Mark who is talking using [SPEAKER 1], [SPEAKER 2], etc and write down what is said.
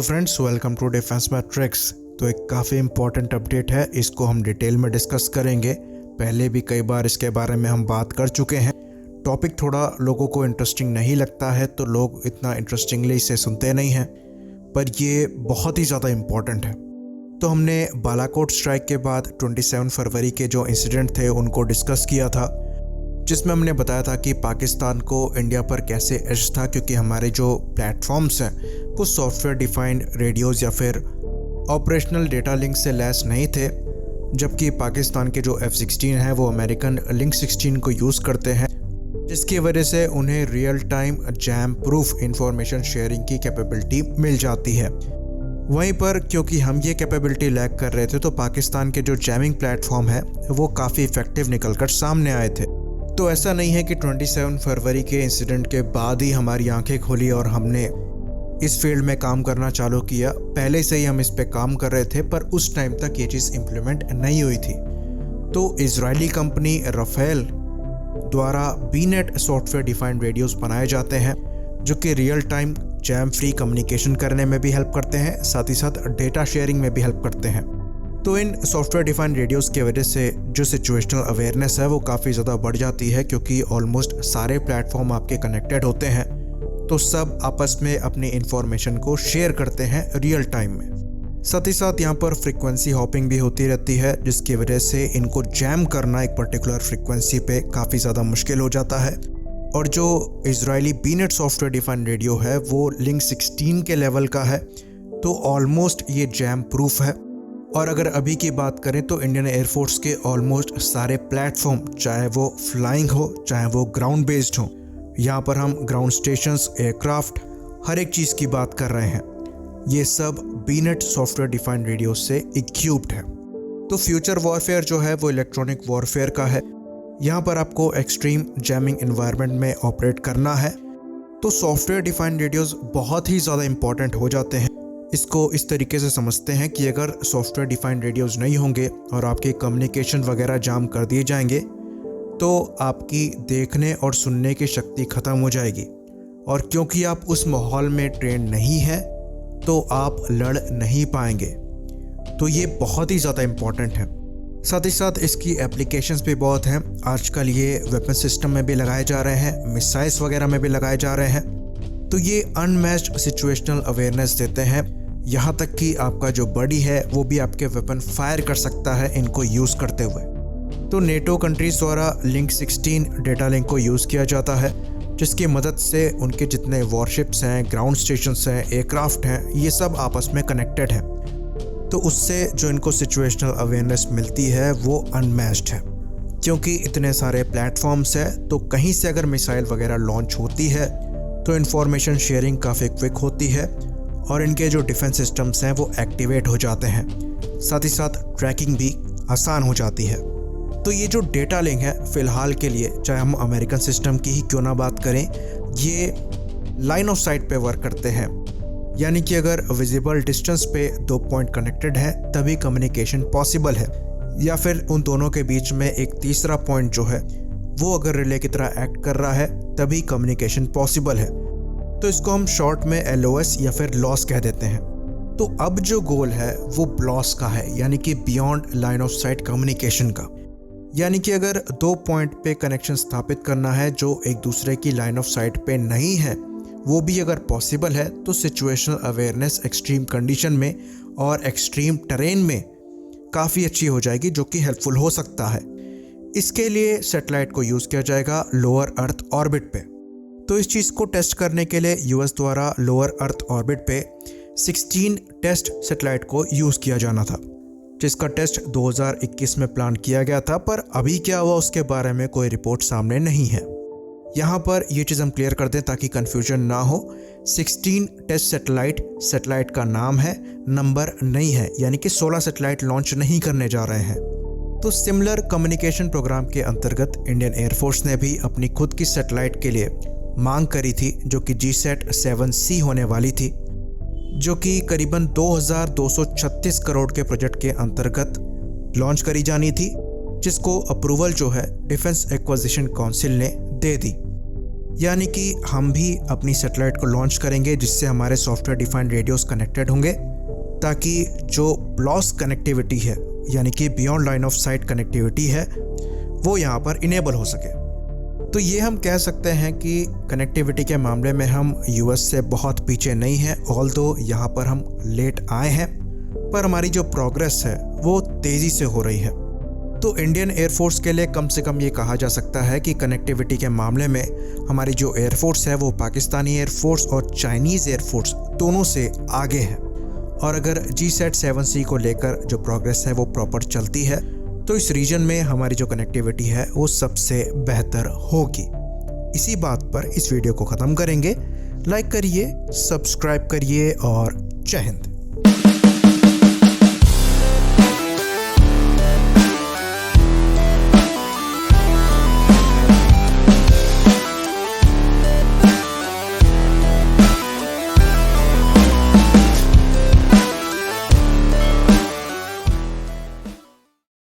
[SPEAKER 1] Friends, welcome to defence matrix. तो एक काफ़ी इम्पोर्टेंट अपडेट है, इसको हम डिटेल में डिस्कस करेंगे। पहले भी कई बार इसके बारे में हम बात कर चुके हैं। टॉपिक थोड़ा लोगों को इंटरेस्टिंग नहीं लगता है तो लोग इतना इंटरेस्टिंगली इसे सुनते नहीं हैं, पर ये बहुत ही ज़्यादा इम्पॉर्टेंट है। तो हमने बालाकोट स्ट्राइक के बाद 27 फरवरी के जो इंसिडेंट थे उनको डिस्कस किया था, जिसमें हमने बताया था कि पाकिस्तान को इंडिया पर कैसे एज था, क्योंकि हमारे जो प्लेटफॉर्म्स हैं वो सॉफ्टवेयर डिफाइंड रेडियोज़ या फिर ऑपरेशनल डेटा लिंक से लैस नहीं थे, जबकि पाकिस्तान के जो F-16 है वो अमेरिकन लिंक 16 को यूज़ करते हैं, जिसकी वजह से उन्हें real time jam proof information sharing की कैपेबिलिटी मिल जाती है। वहीं पर क्योंकि हम ये कैपेबिलिटी लैक कर रहे थे तो पाकिस्तान के जो जैमिंग प्लेटफॉर्म है वो काफ़ी इफेक्टिव निकल कर सामने आए थे। तो ऐसा नहीं है कि 27 फरवरी के इंसिडेंट के बाद ही हमारी आंखें खुली और हमने इस फील्ड में काम करना चालू किया। पहले से ही हम इस पे काम कर रहे थे, पर उस टाइम तक ये चीज़ इम्प्लीमेंट नहीं हुई थी। तो इजरायली कंपनी राफेल द्वारा बीनेट सॉफ्टवेयर डिफाइंड रेडियोज़ बनाए जाते हैं, जो कि real time jam free communication करने में भी हेल्प करते हैं, साथ ही साथ डेटा शेयरिंग में भी हेल्प करते हैं। तो इन सॉफ्टवेयर डिफाइंड रेडियोज़ की वजह से जो सिचुएशनल अवेयरनेस है वो काफ़ी ज़्यादा बढ़ जाती है, क्योंकि ऑलमोस्ट सारे प्लेटफॉर्म आपके कनेक्टेड होते हैं, तो सब आपस में अपनी इंफॉर्मेशन को शेयर करते हैं रियल टाइम में। साथ ही साथ यहाँ पर फ्रीक्वेंसी हॉपिंग भी होती रहती है, जिसकी वजह से इनको जैम करना एक पर्टिकुलर फ्रीक्वेंसी पे काफ़ी ज़्यादा मुश्किल हो जाता है। और जो इजरायली बीनेट सॉफ्टवेयर डिफाइंड रेडियो है वो लिंक 16 के लेवल का है, तो ऑलमोस्ट ये जैम प्रूफ है। और अगर अभी की बात करें तो इंडियन एयरफोर्स के ऑलमोस्ट सारे प्लेटफॉर्म, चाहे वो फ्लाइंग हो चाहे वो ग्राउंड बेस्ड हो, यहाँ पर हम ग्राउंड स्टेशंस, एयरक्राफ्ट, हर एक चीज़ की बात कर रहे हैं, ये सब बीनेट सॉफ्टवेयर डिफाइंड रेडियो से इक्विप्ड है। तो फ्यूचर वॉरफेयर जो है वो इलेक्ट्रॉनिक वॉरफेयर का है। यहाँ पर आपको एक्सट्रीम जैमिंग एनवायरनमेंट में ऑपरेट करना है, तो सॉफ्टवेयर डिफाइंड रेडियोज़ बहुत ही ज़्यादा इंपॉर्टेंट हो जाते हैं। इसको इस तरीके से समझते हैं कि अगर सॉफ्टवेयर डिफाइंड रेडियोज़ नहीं होंगे और आपके कम्युनिकेशन वगैरह जाम कर दिए जाएंगे तो आपकी देखने और सुनने की शक्ति ख़त्म हो जाएगी, और क्योंकि आप उस माहौल में ट्रेन नहीं है तो आप लड़ नहीं पाएंगे। तो ये बहुत ही ज़्यादा इम्पॉर्टेंट है। साथ ही साथ इसकी एप्लीकेशंस भी बहुत हैं। आजकल ये वेपन सिस्टम में भी लगाए जा रहे हैं, मिसाइल्स वगैरह में भी लगाए जा रहे हैं। तो ये अनमैच्ड सिचुएशनल अवेयरनेस देते हैं, यहाँ तक कि आपका जो बॉडी है वो भी आपके वेपन फायर कर सकता है इनको यूज़ करते हुए। तो नेटो कंट्रीज़ द्वारा लिंक 16 डेटा लिंक को यूज़ किया जाता है, जिसकी मदद से उनके जितने वॉरशिप्स हैं, ग्राउंड स्टेशंस हैं, एयरक्राफ्ट हैं, ये सब आपस में कनेक्टेड हैं। तो उससे जो इनको सिचुएशनल अवेयरनेस मिलती है वो अनमैच्ड है, क्योंकि इतने सारे प्लेटफॉर्म्स हैं, तो कहीं से अगर मिसाइल वगैरह लॉन्च होती है तो इन्फॉर्मेशन शेयरिंग काफ़ी क्विक होती है और इनके जो डिफेंस सिस्टम्स हैं वो एक्टिवेट हो जाते हैं। साथ ही साथ ट्रैकिंग भी आसान हो जाती है। तो ये जो डेटा लिंक है फ़िलहाल के लिए, चाहे हम अमेरिकन सिस्टम की ही क्यों ना बात करें, ये लाइन ऑफ साइट पे वर्क करते हैं, यानी कि अगर विजिबल डिस्टेंस पे 2 पॉइंट कनेक्टेड है तभी कम्युनिकेशन पॉसिबल है, या फिर उन दोनों के बीच में एक तीसरा पॉइंट जो है वो अगर रिले की तरह एक्ट कर रहा है तभी कम्युनिकेशन पॉसिबल है। तो इसको हम शॉर्ट में LOS या फिर लॉस कह देते हैं। तो अब जो गोल है वो ब्लॉस का है, यानी कि beyond line of site communication का। यानी कि अगर 2 पॉइंट पे कनेक्शन स्थापित करना है जो एक दूसरे की लाइन ऑफ साइट पे नहीं है, वो भी अगर पॉसिबल है, तो सिचुएशनल अवेयरनेस एक्सट्रीम कंडीशन में और एक्सट्रीम टेरेन में काफ़ी अच्छी हो जाएगी, जो कि हेल्पफुल हो सकता है। इसके लिए सैटेलाइट को यूज़ किया जाएगा लोअर अर्थ ऑर्बिट पे। तो इस चीज़ को टेस्ट करने के लिए US द्वारा लोअर अर्थ ऑर्बिट पे 16 टेस्ट सैटेलाइट को यूज़ किया जाना था, जिसका टेस्ट 2021 में प्लान किया गया था, पर अभी क्या हुआ उसके बारे में कोई रिपोर्ट सामने नहीं है। यहाँ पर ये चीज़ हम क्लियर कर दें ताकि कन्फ्यूजन ना हो। 16 टेस्ट सैटेलाइट का नाम है, नंबर नहीं है, यानी कि 16 सैटेलाइट लॉन्च नहीं करने जा रहे हैं। तो सिमिलर कम्युनिकेशन प्रोग्राम के अंतर्गत इंडियन एयरफोर्स ने भी अपनी खुद की सैटेलाइट के लिए मांग करी थी, जो कि GSAT-7C होने वाली थी, जो कि करीबन 2236 करोड़ के प्रोजेक्ट के अंतर्गत लॉन्च करी जानी थी, जिसको अप्रूवल जो है डिफेंस एक्विजिशन काउंसिल ने दे दी। यानी कि हम भी अपनी सैटेलाइट को लॉन्च करेंगे जिससे हमारे सॉफ्टवेयर डिफाइंड रेडियोस कनेक्टेड होंगे, ताकि जो लॉस कनेक्टिविटी है यानी कि beyond line of site connectivity है वो यहाँ पर इनेबल हो सके। तो ये हम कह सकते हैं कि कनेक्टिविटी के मामले में हम यूएस से बहुत पीछे नहीं हैं, ऑल्दो यहाँ पर हम लेट आए हैं, पर हमारी जो प्रोग्रेस है वो तेज़ी से हो रही है। तो इंडियन एयरफोर्स के लिए कम से कम ये कहा जा सकता है कि कनेक्टिविटी के मामले में हमारी जो एयरफोर्स है वो पाकिस्तानी एयरफोर्स और चाइनीज़ एयरफोर्स दोनों से आगे है। और अगर GSAT-7C को लेकर जो प्रोग्रेस है वो प्रॉपर चलती है तो इस रीजन में हमारी जो कनेक्टिविटी है वो सबसे बेहतर होगी। इसी बात पर इस वीडियो को ख़त्म करेंगे। लाइक करिए, सब्सक्राइब करिए और जय हिंद।